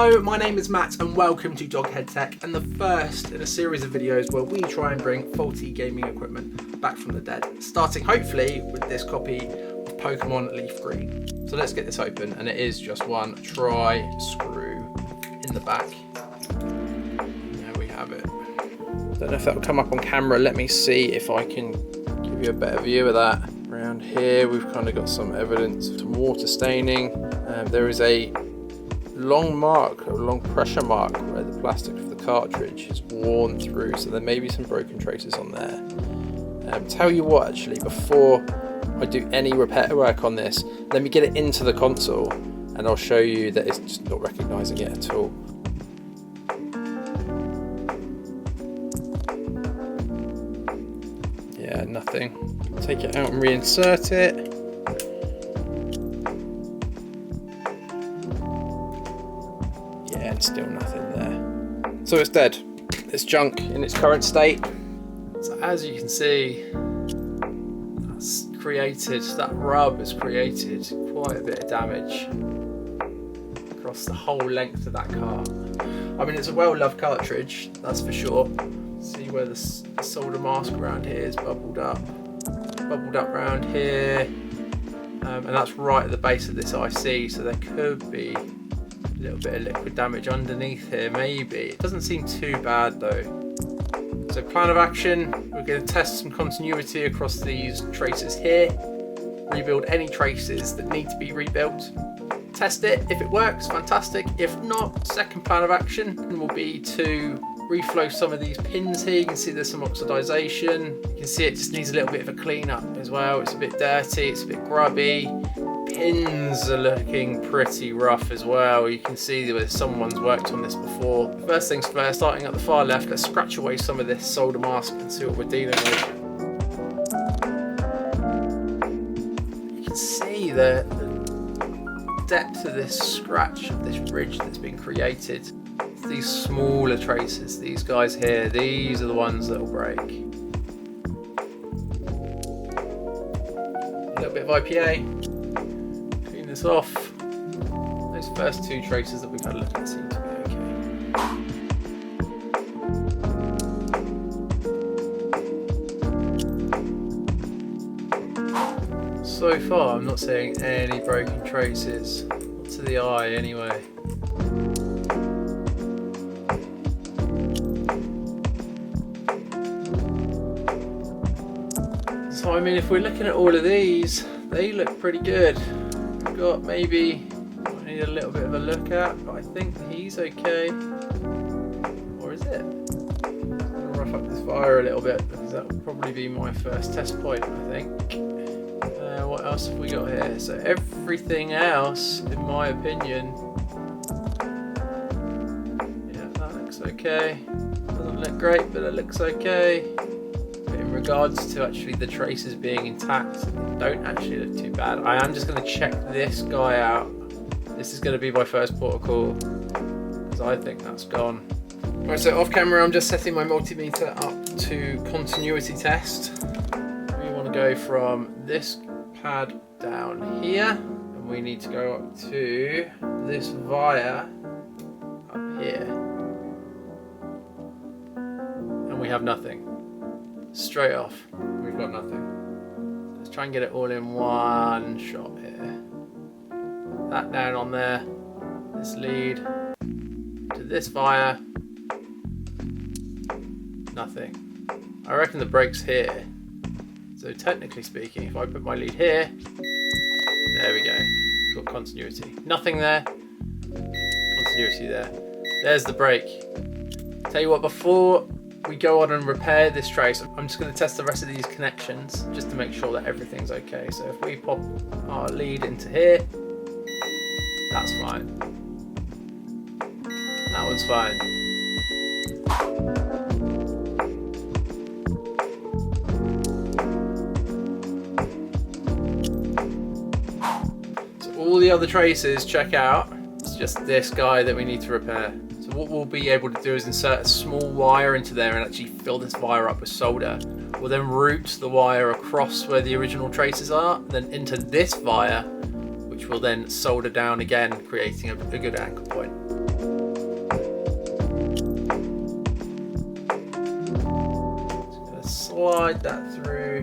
Hello, my name is Matt and welcome to Doghead Tech, and the first in a series of videos where we try and bring faulty gaming equipment back from the dead, starting hopefully with this copy of Pokémon LeafGreen. So let's get this open, and it is just one tri-screw in the back. There we have it. Don't know if that will come up on camera. Let me see if I can give you a better view of that. Around here we've kind of got some evidence of some water staining. There is a long pressure mark where the plastic of the cartridge is worn through, so there may be some broken traces on there. Tell you what, actually, before I do any repair work on this, let me get it into the console and I'll show you that it's just not recognising it at all. Yeah, nothing. Take it out and reinsert it. Yeah, and still nothing there. So it's dead. It's junk in its current state. So as you can see, that rub has created quite a bit of damage across the whole length of that car. I mean, it's a well-loved cartridge, that's for sure. See where the solder mask around here is bubbled up around here, and that's right at the base of this IC, so there could be a little bit of liquid damage underneath here, maybe. It doesn't seem too bad though. So plan of action, we're going to test some continuity across these traces here, rebuild any traces that need to be rebuilt, test it. If it works, fantastic. If not, second plan of action will be to reflow some of these pins here. You can see there's some oxidization. You can see it just needs a little bit of a clean up as well. It's a bit dirty, it's a bit grubby. Pins are looking pretty rough as well. You can see that someone's worked on this before. First things first, starting at the far left, let's scratch away some of this solder mask and see what we're dealing with. You can see the depth of this scratch, of this ridge that's been created. These smaller traces, these guys here, these are the ones that will break. A little bit of IPA. Clean this off. Those first two traces that we've had a look at seem to be okay. So far I'm not seeing any broken traces, not to the eye anyway. So I mean, if we're looking at all of these, they look pretty good. We've got maybe, I need a little bit of a look at, but I think he's okay. Or is it? I'm going to rough up this fire a little bit, because that will probably be my first test point, I think. What else have we got here? So everything else, in my opinion, yeah, that looks okay. Doesn't look great, but it looks okay. In regards to actually the traces being intact, they don't actually look too bad. I am just going to check this guy out. This is going to be my first port of call, because I think that's gone. Right, so off camera I'm just setting my multimeter up to continuity test. We want to go from this pad down here, and we need to go up to this via up here, and we have nothing. Straight off, we've got nothing. Let's try and get it all in one shot here. That down on there, this lead to this via, nothing. I reckon the brake's here. So technically speaking, if I put my lead here, there we go. We've got continuity. Nothing there, continuity there. There's the brake. Tell you what, before we go on and repair this trace, I'm just going to test the rest of these connections just to make sure that everything's okay. So if we pop our lead into here, that's fine. That one's fine. So all the other traces check out. It's just this guy that we need to repair. So what we'll be able to do is insert a small wire into there and actually fill this wire up with solder. We'll then route the wire across where the original traces are, then into this wire, which will then solder down again, creating a good anchor point. slide that through,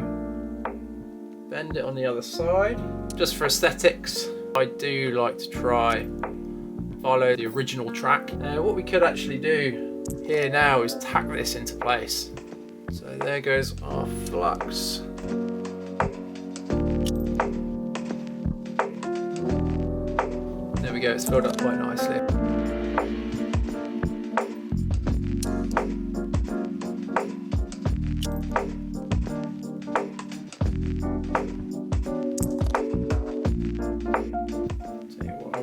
bend it on the other side. Just for aesthetics, I do like to try follow the original track. What we could actually do here now is tack this into place. So there goes our flux. There we go, it's filled up quite nicely.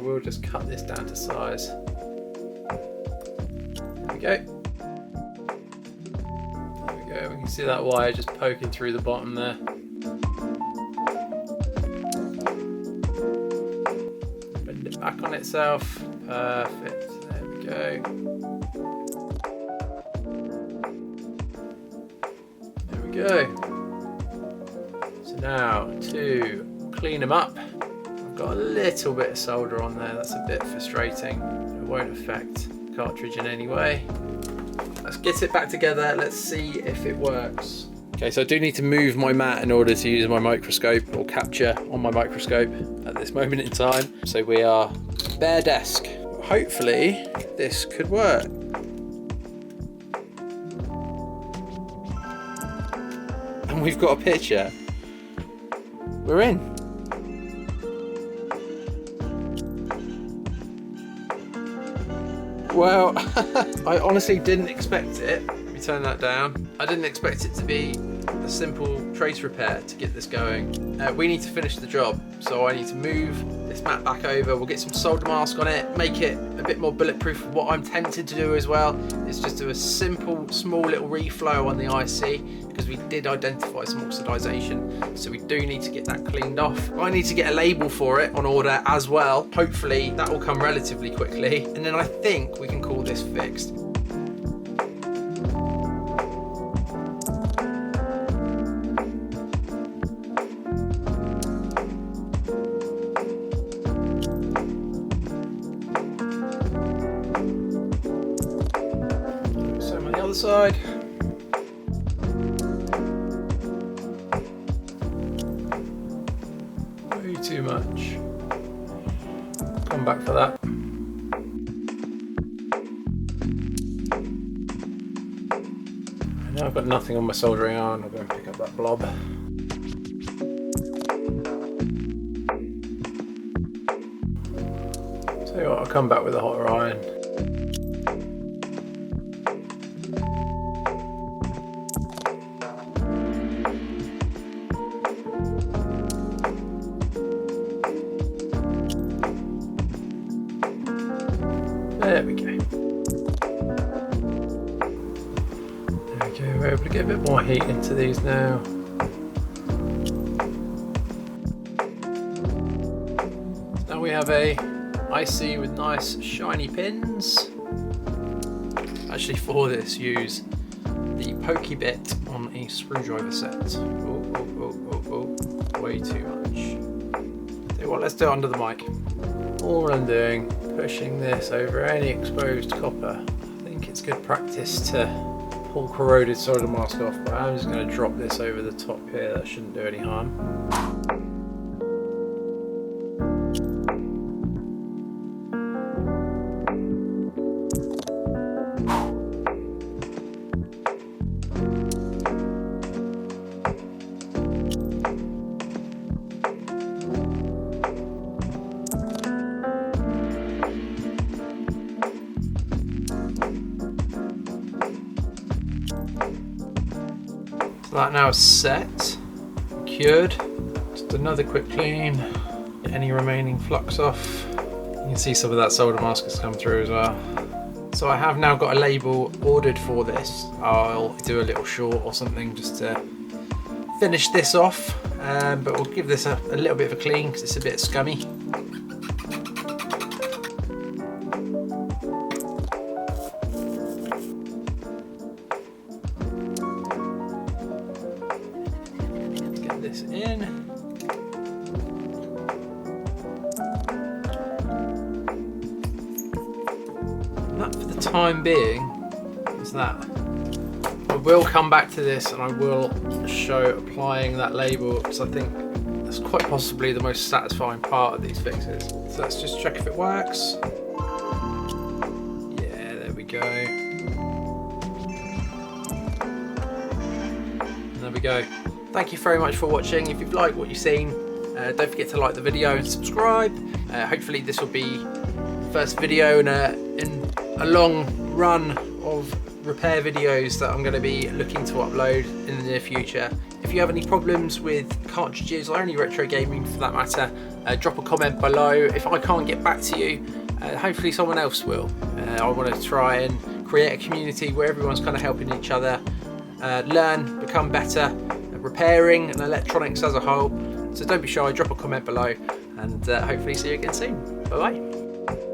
We'll just cut this down to size. There we go. There we go. We can see that wire just poking through the bottom there. Bend it back on itself. Perfect. There we go. There we go. So now to clean them up. Got a little bit of solder on there, that's a bit frustrating. It won't affect the cartridge in any way. Let's get it back together, let's see if it works. Okay, so I do need to move my mat in order to use my microscope or capture on my microscope at this moment in time. So we are bare desk. Hopefully this could work. And we've got a picture. We're in. Well, I honestly didn't expect it. Let me turn that down. I didn't expect it to be a simple trace repair to get this going. We need to finish the job, so I need to move this mat back over. We'll get some solder mask on it, make it a bit more bulletproof. What I'm tempted to do as well is just do a simple, small little reflow on the IC, because we did identify some oxidization, so we do need to get that cleaned off. I need to get a label for it on order as well. Hopefully that will come relatively quickly, and then I think we can call this fixed. Same on the other side. Too much. Come back for that. I know I've got nothing on my soldering iron. I'll go and pick up that blob. Tell you what, I'll come back with a hotter iron. There we go. There we go, we're able to get a bit more heat into these now. So now we have a IC with nice shiny pins. Actually for this, use the pokey bit on a screwdriver set. Way too much. Tell you what, let's do it under the mic. All I'm doing, pushing this over any exposed copper. I think it's good practice to pull corroded solder mask off, but I'm just going to drop this over the top here. That shouldn't do any harm. That now is set, cured. Just another quick clean, get any remaining flux off. You can see some of that solder mask has come through as well. So I have now got a label ordered for this. I'll do a little short or something just to finish this off, but we'll give this a little bit of a clean because it's a bit scummy. This in. And that for the time being is that. We'll will come back to this and I will show applying that label, because I think that's quite possibly the most satisfying part of these fixes. So let's just check if it works. Yeah, there we go. There we go. Thank you very much for watching. If you've liked what you've seen, don't forget to like the video and subscribe. Hopefully this will be the first video in a long run of repair videos that I'm going to be looking to upload in the near future. If you have any problems with cartridges or any retro gaming for that matter, drop a comment below. If I can't get back to you, hopefully someone else will. I want to try and create a community where everyone's kind of helping each other learn, become better at repairing and electronics as a whole. So don't be shy, drop a comment below, and hopefully see you again soon. Bye bye.